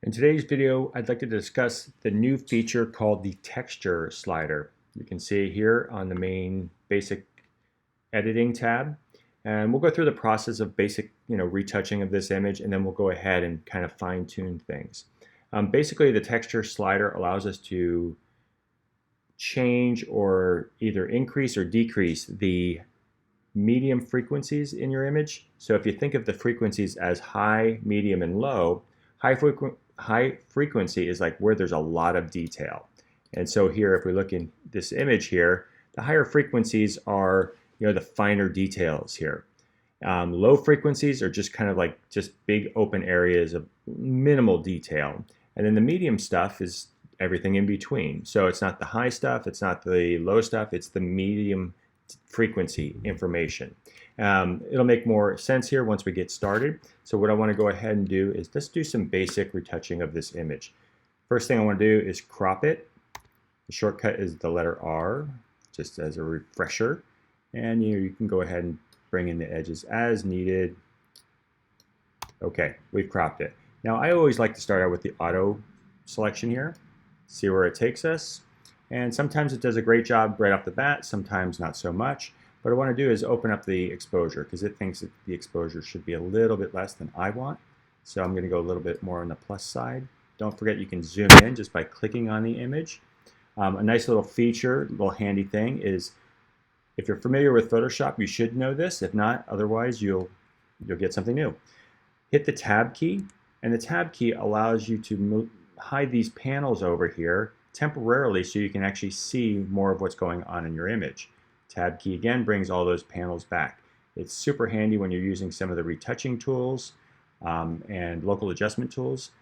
In today's video, I'd like to discuss the new feature called the texture slider. You can see it here on the main basic editing tab. And we'll go through the process of basic, retouching of this image, and then we'll go ahead and kind of fine tune things. Basically, the texture slider allows us to change or either increase or decrease the medium frequencies in your image. So if you think of the frequencies as high, medium, and low, high frequency is like where there's a lot of detail. And so here, if we look in this image here, the higher frequencies are the finer details here. Low frequencies are just kind of like just big open areas of minimal detail. And then the medium stuff is everything in between. So it's not the high stuff, it's not the low stuff, it's the medium frequency information. It'll make more sense here once we get started. So what I want to go ahead and do is let's do some basic retouching of this image. First thing I want to do is crop it. The shortcut is the letter R, just as a refresher. And you can go ahead and bring in the edges as needed. Okay, we've cropped it. Now I always like to start out with the auto selection here, see where it takes us. And sometimes it does a great job right off the bat, sometimes not so much. What I want to do is open up the exposure because it thinks that the exposure should be a little bit less than I want. So I'm going to go a little bit more on the plus side. Don't forget you can zoom in just by clicking on the image. A nice little feature, little handy thing is if you're familiar with Photoshop, you should know this. If not, otherwise you'll get something new. Hit the Tab key, and the Tab key allows you to hide these panels over here temporarily so you can actually see more of what's going on in your image. Tab key again brings all those panels back. It's super handy when you're using some of the retouching tools and local adjustment tools.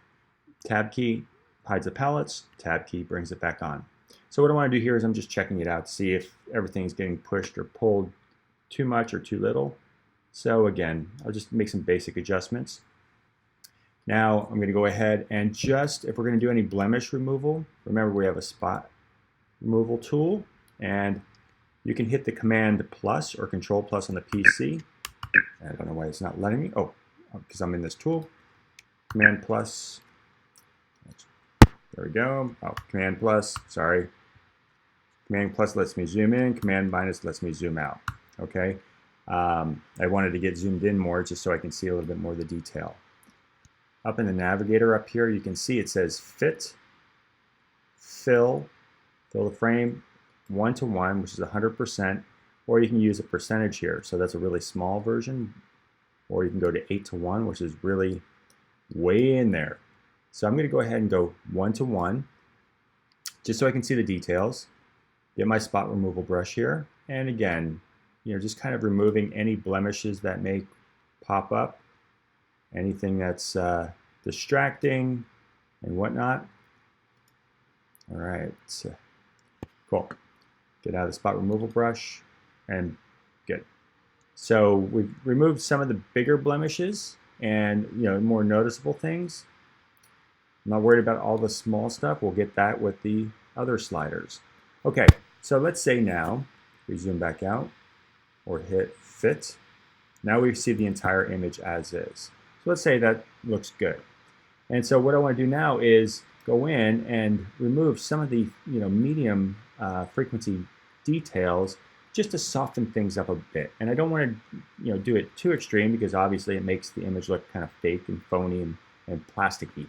Tab key hides the palettes, Tab key brings it back on. So what I want to do here is I'm just checking it out to see if everything's getting pushed or pulled too much or too little. So again, I'll just make some basic adjustments. Now I'm going to go ahead and just, if we're going to do any blemish removal, remember we have a spot removal tool, and you can hit the Command plus or Control plus on the PC. I don't know why it's not letting me. Oh, because I'm in this tool. Command plus. There we go. Oh, Command plus, sorry. Command plus lets me zoom in. Command minus lets me zoom out. Okay. I wanted to get zoomed in more just so I can see a little bit more of the detail. Up in the navigator up here, you can see it says fit, fill the frame 1:1, which is 100%, or you can use a percentage here. So that's a really small version, or you can go to 8:1, which is really way in there. So I'm going to go ahead and go 1:1, just so I can see the details. Get my spot removal brush here, and again, just kind of removing any blemishes that may pop up. Anything that's distracting and whatnot. All right, so, cool. Get out of the spot removal brush, and good. So we've removed some of the bigger blemishes and more noticeable things. I'm not worried about all the small stuff. We'll get that with the other sliders. Okay, so let's say now we zoom back out or hit fit. Now we see the entire image as is. So let's say that looks good. And so what I want to do now is go in and remove some of the medium frequency details just to soften things up a bit. And I don't want to do it too extreme because obviously it makes the image look kind of fake and phony and plasticky.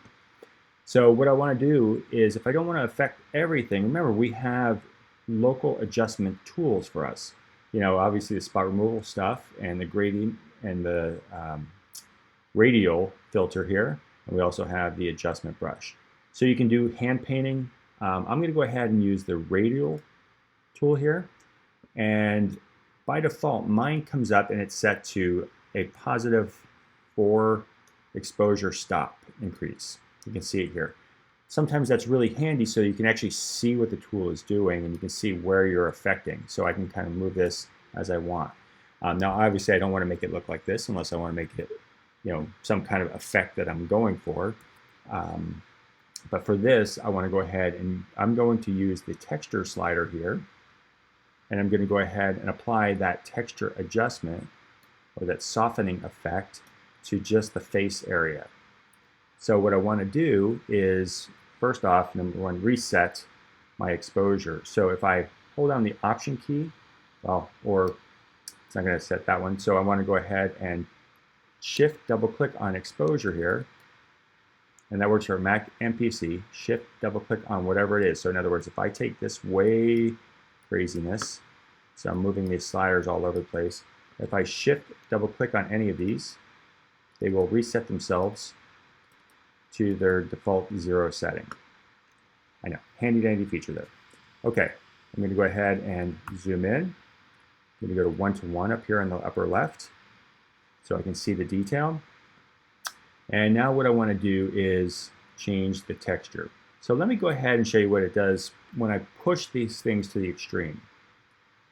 So what I want to do is, if I don't want to affect everything, remember we have local adjustment tools for us. Obviously the spot removal stuff and the gradient and the radial filter here, and we also have the adjustment brush. So you can do hand painting. I'm going to go ahead and use the radial tool here, and by default mine comes up and it's set to a +4 exposure stop increase. You can see it here. Sometimes that's really handy so you can actually see what the tool is doing and you can see where you're affecting. So I can kind of move this as I want. Now obviously I don't want to make it look like this unless I want to make it some kind of effect that I'm going for. But for this, I want to go ahead and I'm going to use the texture slider here. And I'm going to go ahead and apply that texture adjustment or that softening effect to just the face area. So what I want to do is, first off, number one, reset my exposure. So if I hold down the Option key, well, or it's not going to set that one, so I want to go ahead and Shift double click on exposure here, and that works for Mac and PC. Shift double click on whatever it is. So in other words, if I take this way craziness, so I'm moving these sliders all over the place, if I shift double click on any of these, they will reset themselves to their default 0 setting. I know, handy dandy feature there. Okay, I'm going to go ahead and zoom in. I'm going to go to 1:1 up here in the upper left so I can see the detail. And now what I want to do is change the texture. So let me go ahead and show you what it does when I push these things to the extreme.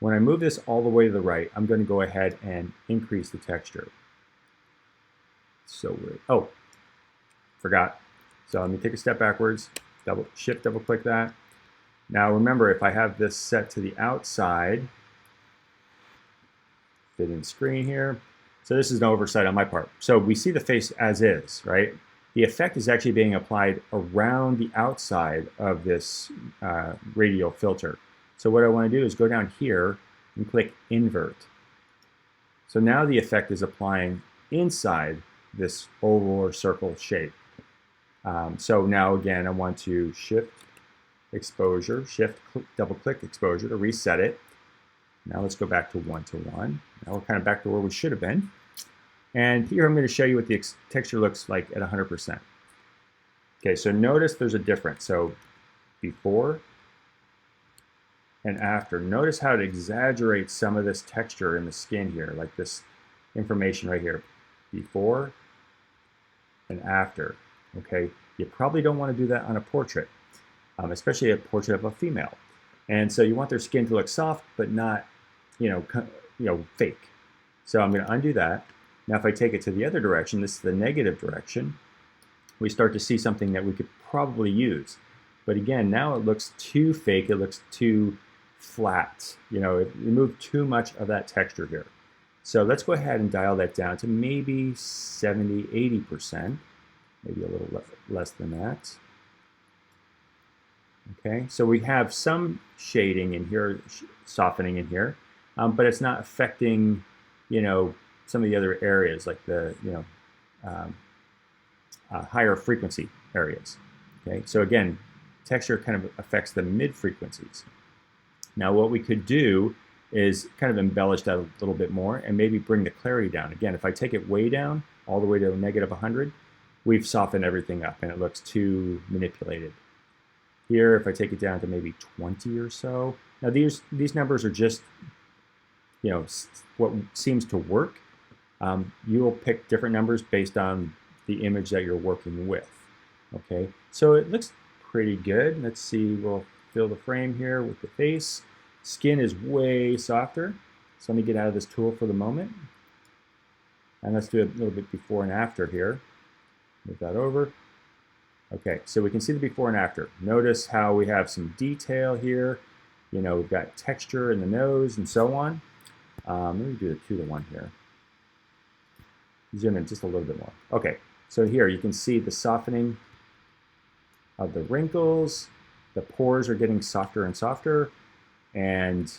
When I move this all the way to the right, I'm going to go ahead and increase the texture. So weird. Oh, forgot. So let me take a step backwards, Shift double click that. Now remember, if I have this set to the outside, fit in screen here. So this is an oversight on my part. So we see the face as is, right? The effect is actually being applied around the outside of this radial filter. So what I want to do is go down here and click invert. So now the effect is applying inside this oval or circle shape. So now again, I want to shift exposure, double click exposure to reset it. Now let's go back to 1:1. Now we're kind of back to where we should have been. And here I'm going to show you what the texture looks like at 100%. Okay, so notice there's a difference. So before and after. Notice how it exaggerates some of this texture in the skin here, like this information right here. Before and after. Okay, you probably don't want to do that on a portrait, especially a portrait of a female. And so you want their skin to look soft, but not, fake. So I'm going to undo that. Now if I take it to the other direction, this is the negative direction, we start to see something that we could probably use. But again, now it looks too fake, it looks too flat. It removed too much of that texture here. So let's go ahead and dial that down to maybe 70, 80%, maybe a little less than that. Okay, so we have some shading in here, softening in here, but it's not affecting, some of the other areas like the, higher frequency areas. Okay, so again, texture kind of affects the mid frequencies. Now what we could do is kind of embellish that a little bit more and maybe bring the clarity down. Again, if I take it way down, all the way to -100, we've softened everything up and it looks too manipulated. Here, if I take it down to maybe 20 or so, now these numbers are just, what seems to work. You'll pick different numbers based on the image that you're working with. Okay, so it looks pretty good. Let's see, we'll fill the frame here with the face. Skin is way softer. So let me get out of this tool for the moment. And let's do a little bit before and after here. Move that over. Okay, so we can see the before and after. Notice how we have some detail here. We've got texture in the nose and so on. Let me do a 2:1 here. Zoom in just a little bit more. Okay, so here you can see the softening of the wrinkles. The pores are getting softer and softer. And,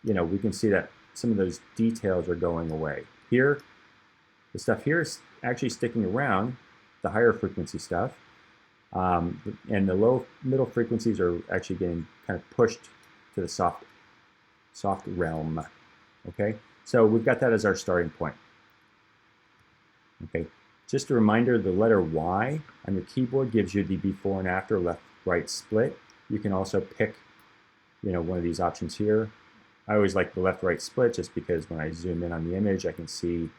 we can see that some of those details are going away. Here, the stuff here is actually sticking around, the higher frequency stuff. And the middle frequencies are actually getting kind of pushed to the soft realm. Okay, so we've got that as our starting point. Okay, just a reminder, the letter Y on your keyboard gives you the before and after left-right split. You can also pick, one of these options here. I always like the left-right split just because when I zoom in on the image, I can see,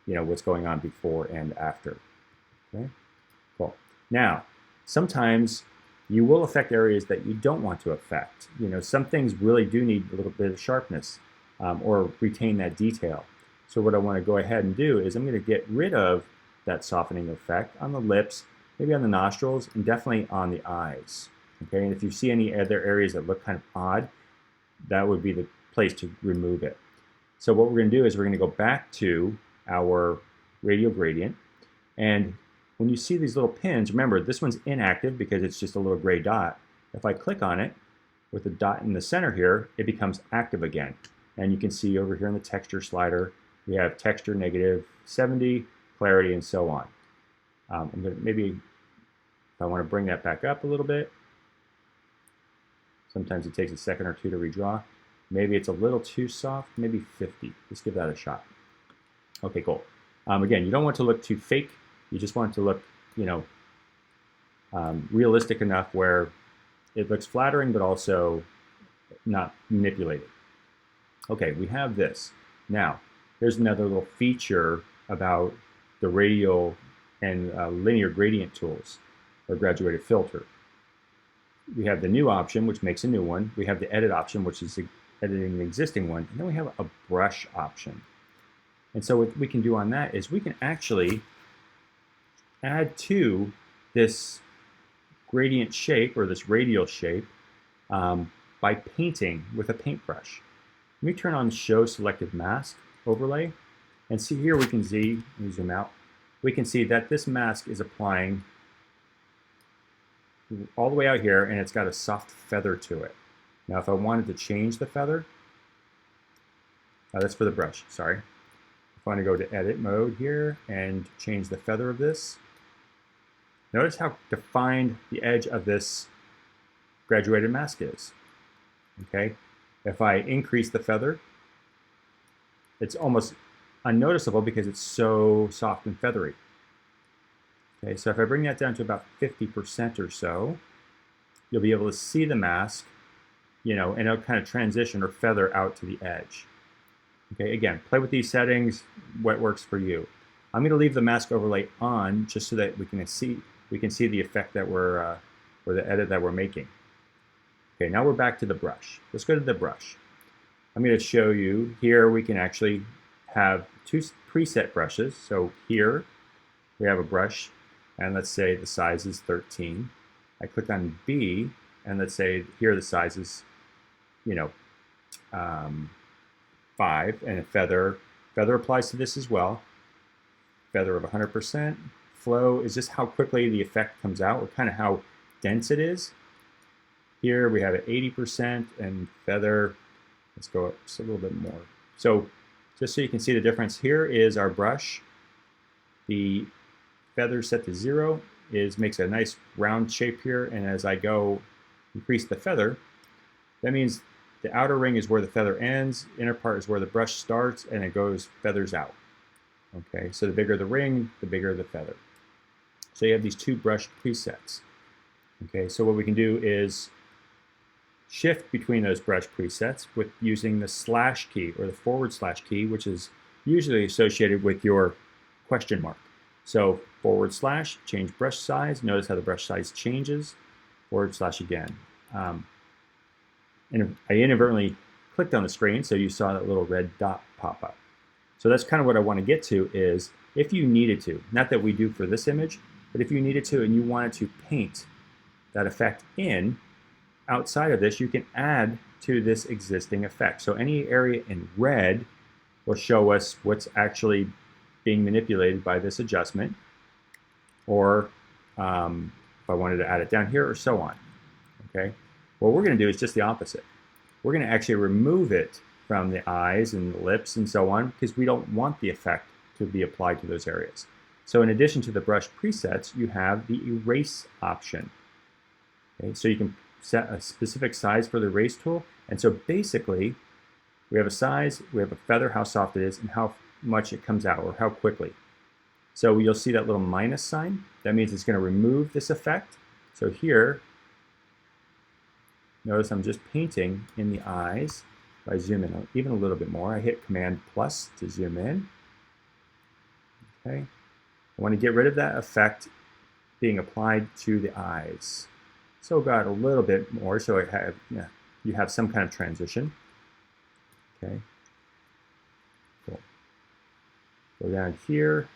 what's going on before and after. Okay, cool. Now, sometimes you will affect areas that you don't want to affect. Some things really do need a little bit of sharpness or retain that detail. So what I want to go ahead and do is I'm going to get rid of that softening effect on the lips, maybe on the nostrils, and definitely on the eyes. Okay, and if you see any other areas that look kind of odd, that would be the place to remove it. So what we're going to do is we're going to go back to our radial gradient, and when you see these little pins, remember this one's inactive because it's just a little gray dot. If I click on it with the dot in the center here, it becomes active again. And you can see over here in the texture slider, we have texture -70, clarity, and so on. I'm gonna maybe, if I want to bring that back up a little bit, sometimes it takes a second or two to redraw. Maybe it's a little too soft, maybe 50. Let's give that a shot. Okay, cool. Again, you don't want to look too fake. You just want it to look, realistic enough where it looks flattering, but also not manipulated. Okay, we have this. Now, here's another little feature about the radial and linear gradient tools, or graduated filter. We have the new option, which makes a new one. We have the edit option, which is editing the existing one. And then we have a brush option. And so what we can do on that is we can actually add to this gradient shape, or this radial shape, by painting with a paintbrush. Let me turn on Show Selected Mask Overlay, and see here we can see, let me zoom out, we can see that this mask is applying all the way out here, and it's got a soft feather to it. Now if I wanted to change the feather, that's for the brush, sorry. If I want to go to edit mode here and change the feather of this, notice how defined the edge of this graduated mask is. Okay, if I increase the feather, it's almost unnoticeable because it's so soft and feathery. Okay, so if I bring that down to about 50% or so, you'll be able to see the mask, and it'll kind of transition or feather out to the edge. Okay, again, play with these settings, what works for you. I'm going to leave the mask overlay on just so that we can see the effect that we're, or the edit that we're making. Okay, now we're back to the brush. Let's go to the brush. I'm going to show you here we can actually have two preset brushes. So here we have a brush, and let's say the size is 13. I click on B, and let's say here the size is, 5, and a feather. Feather applies to this as well. Feather of 100%. Flow is just how quickly the effect comes out, or kind of how dense it is. Here we have it 80%, and feather, let's go up just a little bit more. So just so you can see the difference, here is our brush. The feather set to 0 makes a nice round shape here, and as I go increase the feather, that means the outer ring is where the feather ends, inner part is where the brush starts, and it goes feathers out. Okay, so the bigger the ring, the bigger the feather. So you have these two brush presets. Okay, so what we can do is shift between those brush presets with using the slash key, or the / key, which is usually associated with your question mark. So / change brush size. Notice how the brush size changes. / again. And I inadvertently clicked on the screen, so you saw that little red dot pop up. So that's kind of what I want to get to is, if you needed to, not that we do for this image, but if you needed to and you wanted to paint that effect in, outside of this, you can add to this existing effect. So any area in red will show us what's actually being manipulated by this adjustment, or if I wanted to add it down here, or so on. Okay. What we're going to do is just the opposite. We're going to actually remove it from the eyes and the lips and so on, because we don't want the effect to be applied to those areas. So in addition to the brush presets, you have the erase option. Okay, so you can set a specific size for the erase tool. And so basically, we have a size, we have a feather, how soft it is, and how much it comes out, or how quickly. So you'll see that little minus sign. That means it's going to remove this effect. So here, notice I'm just painting in the eyes. If I zoom in even a little bit more, I hit Command+ to zoom in. Okay. I want to get rid of that effect being applied to the eyes. So got a little bit more, so you have some kind of transition. Okay. Cool. Go down here.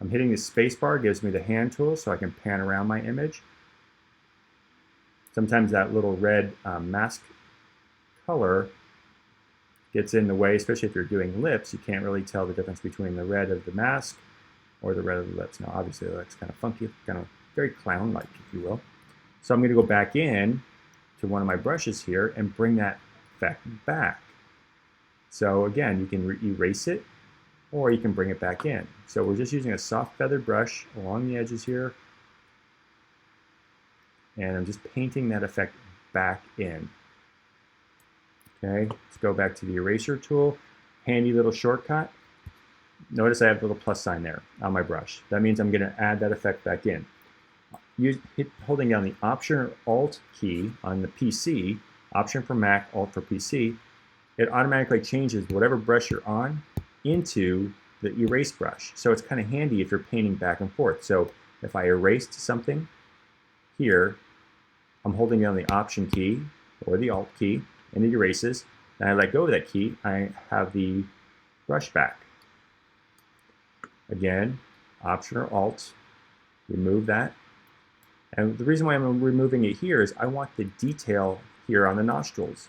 I'm hitting the space bar, gives me the hand tool so I can pan around my image. Sometimes that little red mask color gets in the way, especially if you're doing lips. You can't really tell the difference between the red of the mask or the red of the lips. Now, obviously, that's kind of funky, kind of very clown-like, if you will. So I'm going to go back in to one of my brushes here and bring that effect back. So again, you can erase it, or you can bring it back in. So we're just using a soft feathered brush along the edges here, and I'm just painting that effect back in. Okay, let's go back to the eraser tool. Handy little shortcut. Notice I have a little plus sign there on my brush. That means I'm going to add that effect back in. Holding down the Option or Alt key on the PC, Option for Mac, Alt for PC, it automatically changes whatever brush you're on into the erase brush. So it's kind of handy if you're painting back and forth. So if I erased something here, I'm holding down the Option key or the Alt key, and it erases. Then I let go of that key, I have the brush back. Again, Option or Alt, remove that. And the reason why I'm removing it here is I want the detail here on the nostrils.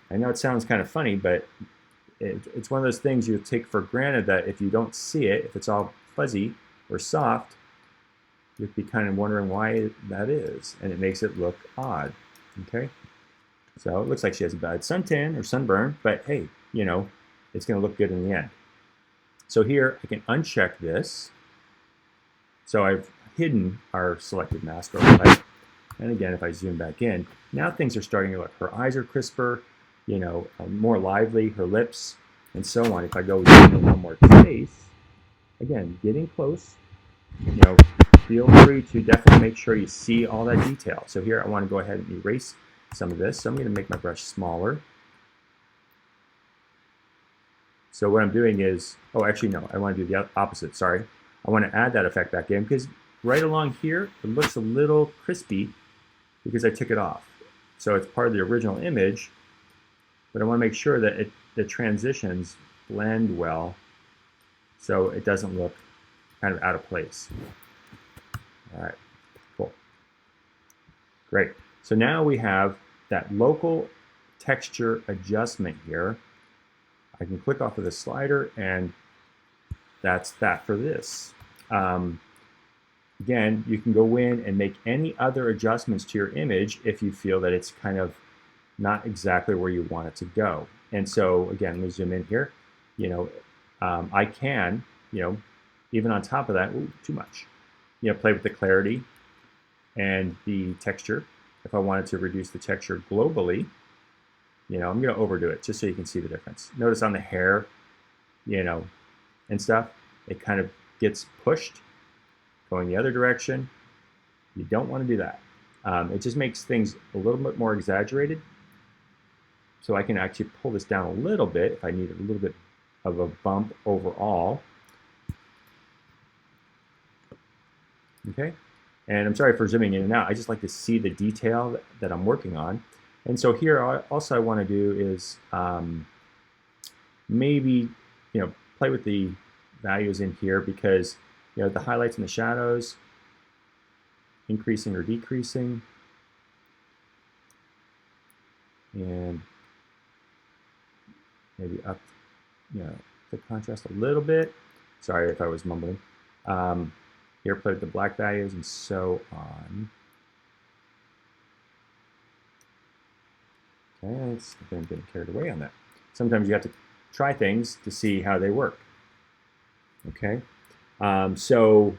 I know it sounds kind of funny, but it's one of those things you take for granted that if you don't see it, if it's all fuzzy or soft, you'd be kind of wondering why that is, and it makes it look odd. Okay, so it looks like she has a bad suntan or sunburn, but hey, you know, it's going to look good in the end. So here I can uncheck this. So I've hidden our selected mask overlay. And again, if I zoom back in, now things are starting to look. Her eyes are crisper, you know, more lively, her lips, and so on. If I go zoom in one more space, again, getting close, you know, feel free to definitely make sure you see all that detail. So here I want to go ahead and erase some of this. So I'm going to make my brush smaller. So what I'm doing is, oh, actually, no, I want to do the opposite, sorry. I want to add that effect back in because right along here, it looks a little crispy because I took it off. So it's part of the original image, but I want to make sure that the transitions blend well so it doesn't look kind of out of place. All right, cool. Great. So now we have that local texture adjustment here. I can click off of the slider, and that's that for this. Again, you can go in and make any other adjustments to your image if you feel that it's kind of not exactly where you want it to go. And so, again, let me zoom in here. You know, I can, you know, even on top of that, ooh, too much. You know, play with the clarity and the texture. If I wanted to reduce the texture globally, you know, I'm going to overdo it just so you can see the difference. Notice on the hair, you know, and stuff, it kind of gets pushed going the other direction. You don't want to do that. It just makes things a little bit more exaggerated. So I can actually pull this down a little bit if I need a little bit of a bump overall. Okay, and I'm sorry for zooming in and out. I just like to see the detail that I'm working on. And so here, also I want to do is maybe, you know, play with the values in here because, you know, the highlights and the shadows, increasing or decreasing, and maybe up, you know, the contrast a little bit. Sorry if I was mumbling. Here, play with the black values and so on. Okay, I'm getting carried away on that. Sometimes you have to try things to see how they work. Okay, so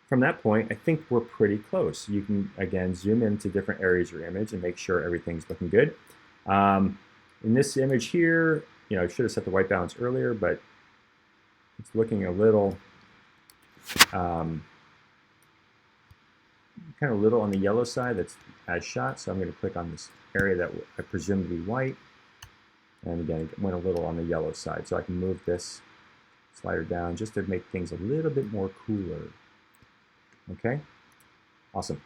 from that point, I think we're pretty close. You can, again, zoom into different areas of your image and make sure everything's looking good. In this image here, you know, I should have set the white balance earlier, but it's looking a little, kind of little on the yellow side that's as shot. So I'm going to click on this area that I presume to be white. And again, it went a little on the yellow side. So I can move this slider down just to make things a little bit more cooler. Okay, awesome.